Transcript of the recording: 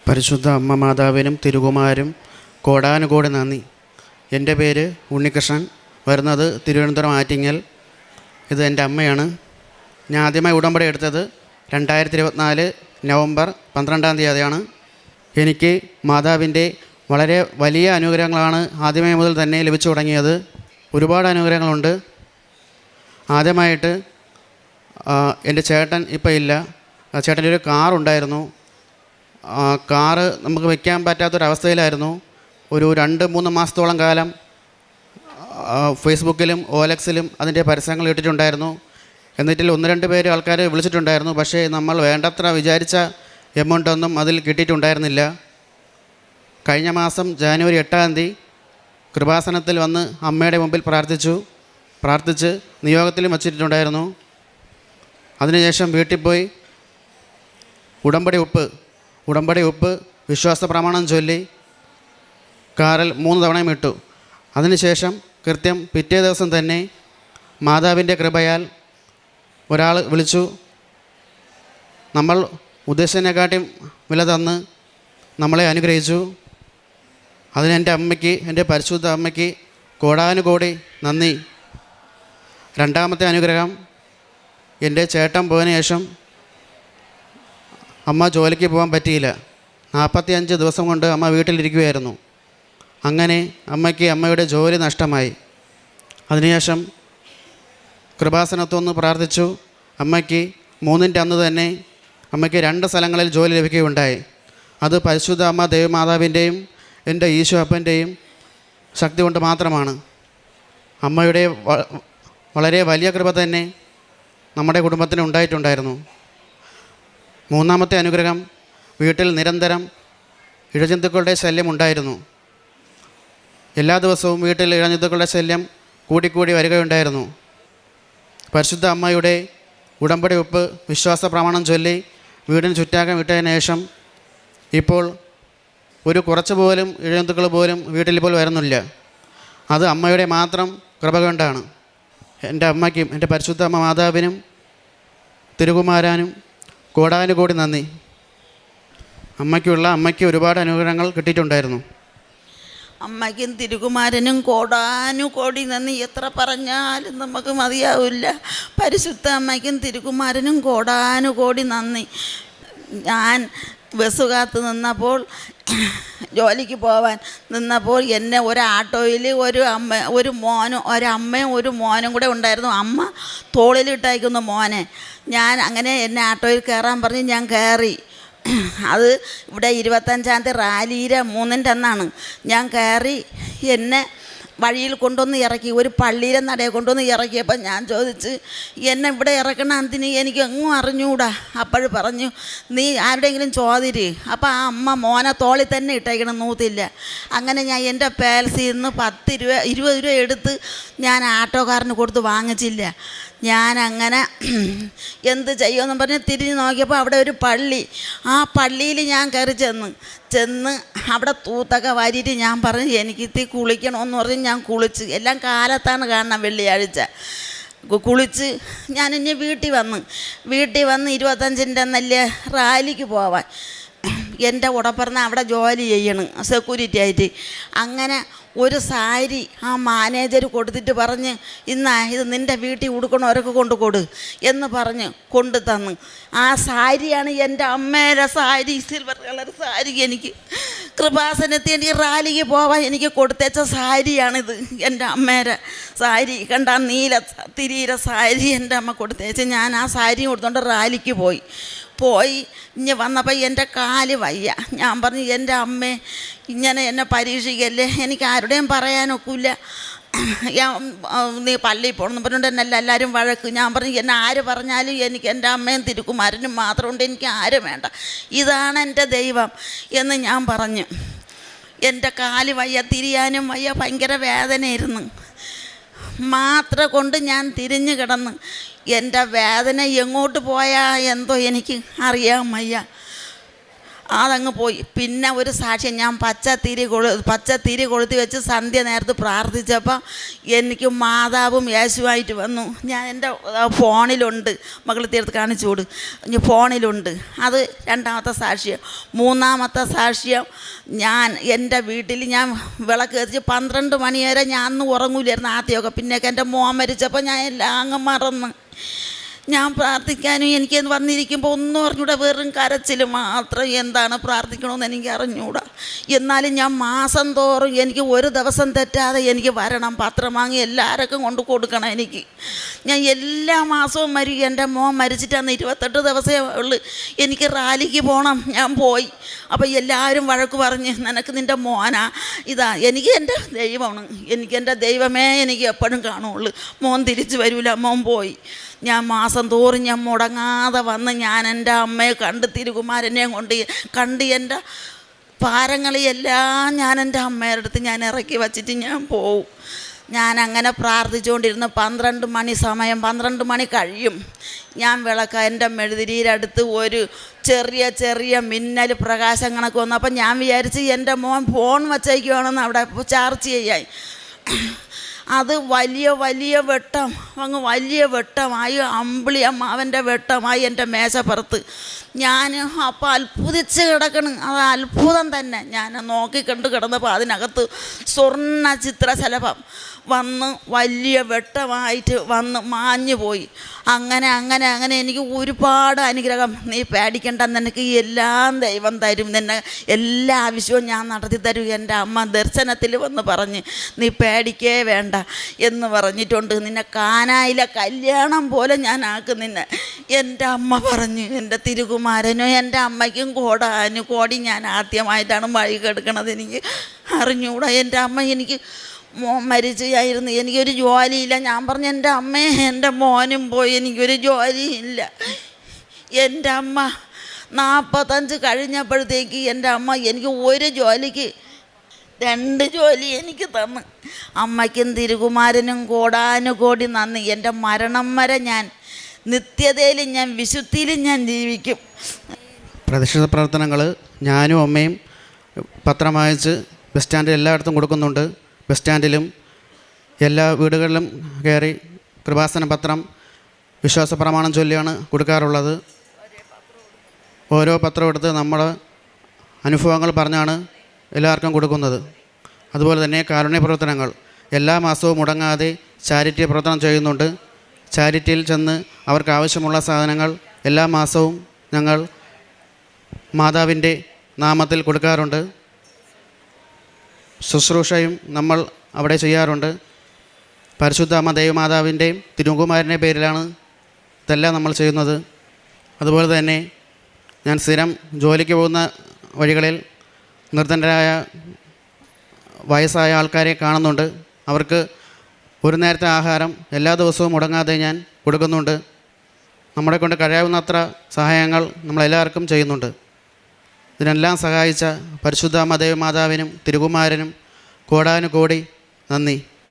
പരിശുദ്ധ അമ്മ മാതാവിനും തിരുകുമാരും കോടാനുകോടി നന്ദി. എൻ്റെ പേര് ഉണ്ണികൃഷ്ണൻ, വരുന്നത് തിരുവനന്തപുരം ആറ്റിങ്ങൽ. ഇത് എൻ്റെ അമ്മയാണ്. ഞാൻ ആദ്യമായി ഉടമ്പടി എടുത്തത് 2024 നവംബർ 12-ാം തീയതിയാണ്. എനിക്ക് മാതാവിൻ്റെ വളരെ വലിയ അനുഗ്രഹങ്ങളാണ് ആദ്യമേ മുതൽ തന്നെ ലഭിച്ചു തുടങ്ങിയത്. ഒരുപാട് അനുഗ്രഹങ്ങളുണ്ട്. ആദ്യമായിട്ട് എൻ്റെ ചേട്ടൻ ഇപ്പം ഇല്ല. ചേട്ടൻ്റെ ഒരു കാറുണ്ടായിരുന്നു. കാറ് നമുക്ക് വയ്ക്കാൻ പറ്റാത്തൊരവസ്ഥയിലായിരുന്നു. ഒരു 2-3 മാസത്തോളം കാലം ഫേസ്ബുക്കിലും OLXിലും അതിൻ്റെ പരസ്യങ്ങൾ ഇട്ടിട്ടുണ്ടായിരുന്നു. എന്നിട്ടിൽ 1-2 പേര് ആൾക്കാർ വിളിച്ചിട്ടുണ്ടായിരുന്നു. പക്ഷേ നമ്മൾ വേണ്ടത്ര വിചാരിച്ച എമൗണ്ടൊന്നും അതിൽ കിട്ടിയിട്ടുണ്ടായിരുന്നില്ല. കഴിഞ്ഞ മാസം ജനുവരി 8-ാം തീയതി കൃപാസനത്തിൽ വന്ന് അമ്മയുടെ മുമ്പിൽ പ്രാർത്ഥിച്ച് നിയോഗത്തിലും വച്ചിട്ടുണ്ടായിരുന്നു. അതിനുശേഷം വീട്ടിൽ പോയി ഉടമ്പടി ഉപ്പ് വിശ്വാസ പ്രമാണം ചൊല്ലി കാറിൽ 3 തവണയും ഇട്ടു. അതിനുശേഷം കൃത്യം പിറ്റേ ദിവസം തന്നെ മാതാവിൻ്റെ കൃപയാൽ ഒരാൾ വിളിച്ചു. നമ്മൾ ഉദ്ദേശിച്ചതിനെക്കാട്ടിയും വില തന്ന് നമ്മളെ അനുഗ്രഹിച്ചു. അതിന് എൻ്റെ പരിശുദ്ധ അമ്മയ്ക്ക് കോടാനുകോടി നന്ദി. രണ്ടാമത്തെ അനുഗ്രഹം, എൻ്റെ ചേട്ടൻ പോയതിനു ശേഷം അമ്മ ജോലിക്ക് പോകാൻ പറ്റിയില്ല. 45 ദിവസം കൊണ്ട് അമ്മ വീട്ടിലിരിക്കുകയായിരുന്നു. അങ്ങനെ അമ്മയുടെ ജോലി നഷ്ടമായി. അതിനുശേഷം കൃപാസനത്തൊന്ന് പ്രാർത്ഥിച്ചു. അമ്മയ്ക്ക് 3-ൻ്റെ അന്ന് തന്നെ അമ്മയ്ക്ക് 2 സ്ഥലങ്ങളിൽ ജോലി ലഭിക്കുകയുണ്ടായി. അത് പരിശുദ്ധ അമ്മ ദേവമാതാവിൻ്റെയും എൻ്റെ ഈശോ അപ്പൻ്റെയും ശക്തി കൊണ്ട് മാത്രമാണ്. അമ്മയുടെ വളരെ വലിയ കൃപ തന്നെ നമ്മുടെ കുടുംബത്തിന് ഉണ്ടായിട്ടുണ്ടായിരുന്നു. മൂന്നാമത്തെ അനുഗ്രഹം, വീട്ടിൽ നിരന്തരം ഇഴജന്തുക്കളുടെ ശല്യം ഉണ്ടായിരുന്നു. എല്ലാ ദിവസവും വീട്ടിൽ ഇഴജന്തുക്കളുടെ ശല്യം കൂടിക്കൂടി വരികയുണ്ടായിരുന്നു. പരിശുദ്ധ അമ്മയുടെ ഉടമ്പടി ഉപ്പ് വിശ്വാസ പ്രമാണം ചൊല്ലി വീടിന് ചുറ്റാകം ഇട്ടതിന് ശേഷം ഇപ്പോൾ കുറച്ച് പോലും ഇഴജന്തുക്കൾ പോലും വീട്ടിൽ വരുന്നില്ല. അത് അമ്മയുടെ മാത്രം കൃപ കൊണ്ടാണ്. എൻ്റെ അമ്മയ്ക്കും എൻ്റെ പരിശുദ്ധ അമ്മ മാതാവിനും തിരുകുമാരാനും കോടാനുകോടി നന്ദി. അമ്മയ്ക്ക് ഒരുപാട് അനുഗ്രഹങ്ങൾ കിട്ടിയിട്ടുണ്ടായിരുന്നു. അമ്മയ്ക്കും തിരുകുമാരനും കോടാനുകോടി നന്ദി. എത്ര പറഞ്ഞാലും നമുക്ക് മതിയാവില്ല. പരിശുദ്ധ അമ്മയ്ക്കും തിരുകുമാരനും കോടാനുകോടി നന്ദി. ഞാൻ ബസ് കാത്ത് നിന്നപ്പോൾ, ജോലിക്ക് പോവാൻ നിന്നപ്പോൾ എന്നെ ഒരാട്ടോയിൽ ഒരമ്മയും ഒരു മോനും കൂടെ ഉണ്ടായിരുന്നു. അമ്മ തോളിലിട്ടയക്കുന്നു മോനെ. ഞാൻ അങ്ങനെ എന്നെ ആട്ടോയിൽ കയറാൻ പറഞ്ഞ് ഞാൻ കയറി. അത് ഇവിടെ 25-ാം തീയതി റാലിയിലെ 3-ൻ്റെ അന്നാണ്. ഞാൻ കയറി. എന്നെ വഴിയിൽ കൊണ്ടുവന്ന് ഇറക്കി, ഒരു പള്ളിയിലെ നടയെ കൊണ്ടുവന്ന് ഇറക്കിയപ്പോൾ ഞാൻ ചോദിച്ച്, എന്നെ ഇവിടെ ഇറക്കണ എന്തിന്, എനിക്ക് എങ്ങും അറിഞ്ഞൂടാ. അപ്പോൾ പറഞ്ഞു, നീ ആരുടെയെങ്കിലും ചോദിര്. അപ്പോൾ ആ അമ്മ മോനെ തോളിൽ തന്നെ ഇട്ടേക്കണം, നൂത്തില്ല. അങ്ങനെ ഞാൻ എൻ്റെ പേൽസിൽ നിന്ന് 10 രൂപ 20 രൂപ എടുത്ത് ഞാൻ ആട്ടോക്കാരന് കൊടുത്ത് വാങ്ങിച്ചില്ല. ഞാനങ്ങനെ എന്ത് ചെയ്യുമെന്ന് പറഞ്ഞ് തിരിഞ്ഞ് നോക്കിയപ്പോൾ അവിടെ ഒരു പള്ളി. ആ പള്ളിയിൽ ഞാൻ കയറി ചെന്ന് അവിടെ തൂത്തൊക്കെ വാരിയിട്ട് ഞാൻ പറഞ്ഞു, എനിക്കിത്തി കുളിക്കണമെന്ന് പറഞ്ഞ് ഞാൻ കുളിച്ച്. എല്ലാം കാലത്താണ് കാണണം, വെള്ളിയാഴ്ച. കുളിച്ച് ഞാൻ ഇനി വീട്ടിൽ വന്ന് 25-ൻ്റെ അന്നല്ലേ റാലിക്ക് പോവാൻ. എൻ്റെ ഉടപ്പറന്ന് അവിടെ ജോലി ചെയ്യണം സെക്യൂരിറ്റി ആയിട്ട്. അങ്ങനെ ഒരു സാരി ആ മാനേജർ കൊടുത്തിട്ട് പറഞ്ഞ്, ഇത് നിൻ്റെ വീട്ടിൽ ഉടുക്കണവരൊക്കെ കൊണ്ടു എന്ന് പറഞ്ഞ് കൊണ്ടു തന്നു. ആ സാരിയാണ് എൻ്റെ അമ്മയുടെ സാരി, സിൽവർ കളർ സാരി. എനിക്ക് കൃപാസനത്തിൽ റാലിക്ക് പോവാൻ എനിക്ക് കൊടുത്തേച്ച സാരിയാണിത്. എൻ്റെ അമ്മയുടെ സാരി കണ്ട, നീല തിരീര സാരി എൻ്റെ അമ്മ കൊടുത്തേച്ച്. ഞാൻ ആ സാരി കൊടുത്തോണ്ട് റാലിക്ക് പോയി ഇനി വന്നപ്പോൾ എൻ്റെ കാല് വയ്യ. ഞാൻ പറഞ്ഞു, എൻ്റെ അമ്മേ, ഇങ്ങനെ എന്നെ പരീക്ഷിക്കല്ലേ, എനിക്ക് ആരുടെയും പറയാനൊക്കില്ല. നീ പള്ളിയിൽ പോകണമെന്ന് പറഞ്ഞുകൊണ്ട് എന്നെ എല്ലാവരും വഴക്ക്. ഞാൻ പറഞ്ഞു, എന്നെ ആര് പറഞ്ഞാലും എനിക്ക് എൻ്റെ അമ്മയും തിരുക്കുമാരനും മാത്രമുണ്ട്, എനിക്ക് ആരും വേണ്ട, ഇതാണ് എൻ്റെ ദൈവം എന്ന് ഞാൻ പറഞ്ഞു. എൻ്റെ കാല് വയ്യ, തിരിയാനും വയ്യ, ഭയങ്കര വേദനയായിരുന്നു. മാത്ര കൊണ്ട് ഞാൻ തിരിഞ്ഞു കിടന്ന്. എൻ്റെ വേദന എങ്ങോട്ട് പോയാൽ എന്തോ എനിക്ക് അറിയാൻ വയ്യ. അതങ്ങ് പോയി. പിന്നെ ഒരു സാക്ഷ്യം, ഞാൻ പച്ചത്തിരി കൊളുത്തി വെച്ച് സന്ധ്യ നേരത്ത് പ്രാർത്ഥിച്ചപ്പോൾ എനിക്ക് മാതാവും യേശുവായിട്ട് വന്നു. ഞാൻ എൻ്റെ ഫോണിലുണ്ട്, മകൾ തീർത്ത് കാണിച്ചു കൊടു, ഫോണിലുണ്ട്. അത് രണ്ടാമത്തെ സാക്ഷ്യം. മൂന്നാമത്തെ സാക്ഷ്യം, ഞാൻ എൻ്റെ വീട്ടിൽ ഞാൻ വിളക്ക് കത്തിച്ച് 12 മണി വരെ ഞാൻ അന്ന് ഉറങ്ങൂലായിരുന്നു ആദ്യമൊക്കെ. പിന്നെയൊക്കെ എൻ്റെ മോൻ മരിച്ചപ്പോൾ ഞാൻ എല്ലാം അങ്ങ് മറന്ന്. ഞാൻ പ്രാർത്ഥിക്കാനും എനിക്ക് വന്നിരിക്കുമ്പോൾ ഒന്നും അറിഞ്ഞൂടാ, വെറും കരച്ചിൽ മാത്രം. എന്താണ് പ്രാർത്ഥിക്കണമെന്ന് എനിക്ക് അറിഞ്ഞൂടാ. എന്നാലും ഞാൻ മാസം തോറും എനിക്ക് ഒരു ദിവസം തെറ്റാതെ എനിക്ക് വരണം, പത്രം വാങ്ങി എല്ലാവർക്കും കൊണ്ട് കൊടുക്കണം. എനിക്ക് ഞാൻ എല്ലാ മാസവും വരും. എൻ്റെ മോൻ മരിച്ചിട്ടാന്ന് 28 ദിവസമേ ഉള്ളു. എനിക്ക് റാലിക്ക് പോകണം. ഞാൻ പോയി. അപ്പോൾ എല്ലാവരും വഴക്ക് പറഞ്ഞ്, നിനക്ക് നിൻ്റെ മോനാ ഇതാ. എനിക്ക് എൻ്റെ ദൈവമാണ്, എനിക്ക് എൻ്റെ ദൈവമേ എനിക്ക് എപ്പോഴും കാണുള്ളൂ. മോൻ തിരിച്ചു വരില്ല. മോൻ പോയി. ഞാൻ മാസം തോറും ഞാൻ മുടങ്ങാതെ വന്ന് ഞാൻ എൻ്റെ അമ്മയെ കണ്ട് തിരുകുമാരനെയും കണ്ട് എൻ്റെ ഭാരങ്ങളെല്ലാം ഞാൻ എൻ്റെ അമ്മയുടെ അടുത്ത് ഞാൻ ഇറക്കി വച്ചിട്ട് ഞാൻ പോവും. ഞാൻ അങ്ങനെ പ്രാർത്ഥിച്ചുകൊണ്ടിരുന്ന് 12 മണി സമയം, 12 മണി കഴിയും. ഞാൻ എൻ്റെ മെഴുതിരിയുടെ ഒരു ചെറിയ മിന്നൽ പ്രകാശം കണക്ക് വന്നു. അപ്പം ഞാൻ വിചാരിച്ച് എൻ്റെ മോൻ ഫോൺ വച്ചേക്കുവാണെന്ന് അവിടെ ചാർജ് ചെയ്യാൻ. അത് വലിയ വെട്ടം, അങ്ങ് വലിയ വെട്ടമായി, അമ്പിളി അമ്മാവൻ്റെ വെട്ടമായി എൻ്റെ മേശപ്പുറത്ത്. ഞാൻ അപ്പോൾ അത്ഭുതിച്ച് കിടക്കണം. അത് അത്ഭുതം തന്നെ. ഞാൻ നോക്കിക്കണ്ട് കിടന്നപ്പോൾ അതിനകത്ത് സ്വർണ്ണ ചിത്രശലഭം വന്ന് വലിയ വെട്ടമായിട്ട് വന്ന് മാഞ്ഞു പോയി. അങ്ങനെ എനിക്ക് ഒരുപാട് അനുഗ്രഹം. നീ പേടിക്കണ്ട, നിനക്ക് എല്ലാം ദൈവം തരും, നിന്നെ എല്ലാ ആവശ്യവും ഞാൻ നടത്തി തരും. എൻ്റെ അമ്മ ദർശനത്തിൽ വന്ന് പറഞ്ഞ്, നീ പേടിക്കേ വേണ്ട എന്ന് പറഞ്ഞിട്ടുണ്ട്. നിന്നെ കാനായിലെ കല്യാണം പോലെ ഞാൻ ആക്കും നിന്നെ. എൻ്റെ അമ്മ പറഞ്ഞു. എൻ്റെ തിരുകുമാരനും എൻ്റെ അമ്മയ്ക്കും കോടി ഞാൻ ആദ്യമായിട്ടാണ് വഴി കെടുക്കണത്. എനിക്ക് അറിഞ്ഞൂടാ. എൻ്റെ അമ്മ എനിക്ക് മരിച്ചായിരുന്നു, എനിക്കൊരു ജോലിയില്ല. ഞാൻ പറഞ്ഞു, എൻ്റെ അമ്മയെ എൻ്റെ മോനും പോയി, എനിക്കൊരു ജോലിയില്ല. എൻ്റെ അമ്മ 45 കഴിഞ്ഞപ്പോഴത്തേക്ക് എൻ്റെ അമ്മ എനിക്ക് ഒരു ജോലിക്ക് 2 ജോലി എനിക്ക് തന്നു. അമ്മയ്ക്കും തിരുകുമാരനും കോടാനുകോടി നന്ദി. എൻ്റെ മരണം വരെ ഞാൻ നിത്യതയിലും ഞാൻ വിശുദ്ധിയിലും ഞാൻ ജീവിക്കും. പ്രതിഷ്ഠിത പ്രവർത്തനങ്ങൾ ഞാനും അമ്മയും പത്രം വായിച്ച് ബസ് സ്റ്റാൻഡിൽ എല്ലായിടത്തും കൊടുക്കുന്നുണ്ട്. ബസ് സ്റ്റാൻഡിലും എല്ലാ വീടുകളിലും കയറി കൃപാസന പത്രം വിശ്വാസ പ്രമാണം ചൊല്ലിയാണ് കൊടുക്കാറുള്ളത്. ഓരോ പത്രം എടുത്ത് നമ്മൾ അനുഭവങ്ങൾ പറഞ്ഞാണ് എല്ലാവർക്കും കൊടുക്കുന്നത്. അതുപോലെ തന്നെ കാരുണ്യ പ്രവർത്തനങ്ങൾ എല്ലാ മാസവും മുടങ്ങാതെ ചാരിറ്റി പ്രവർത്തനം ചെയ്യുന്നുണ്ട്. ചാരിറ്റിയിൽ ചെന്ന് അവർക്ക് ആവശ്യമുള്ള സാധനങ്ങൾ എല്ലാ മാസവും ഞങ്ങൾ മാതാവിൻ്റെ നാമത്തിൽ കൊടുക്കാറുണ്ട്. ശുശ്രൂഷയും നമ്മൾ അവിടെ ചെയ്യാറുണ്ട്. പരിശുദ്ധ അമ്മ ദേവമാതാവിൻ്റെയും തിരുകുമാരൻ്റെ പേരിലാണ് ഇതെല്ലാം നമ്മൾ ചെയ്യുന്നത്. അതുപോലെ തന്നെ ഞാൻ സ്ഥിരം ജോലിക്ക് പോകുന്ന വഴികളിൽ നിർധനരായ വയസ്സായ ആൾക്കാരെ കാണുന്നുണ്ട്. അവർക്ക് ഒരു നേരത്തെ ആഹാരം എല്ലാ ദിവസവും മുടങ്ങാതെ ഞാൻ കൊടുക്കുന്നുണ്ട്. നമ്മളെ കൊണ്ട് കഴിയാവുന്നത്ര സഹായങ്ങൾ നമ്മളെല്ലാവർക്കും ചെയ്യുന്നുണ്ട്. ഇതിനെല്ലാം സഹായിച്ച പരിശുദ്ധ അമ്മ ദേവമാതാവിനും തിരുകുമാരനും കോടാനുകോടി നന്ദി.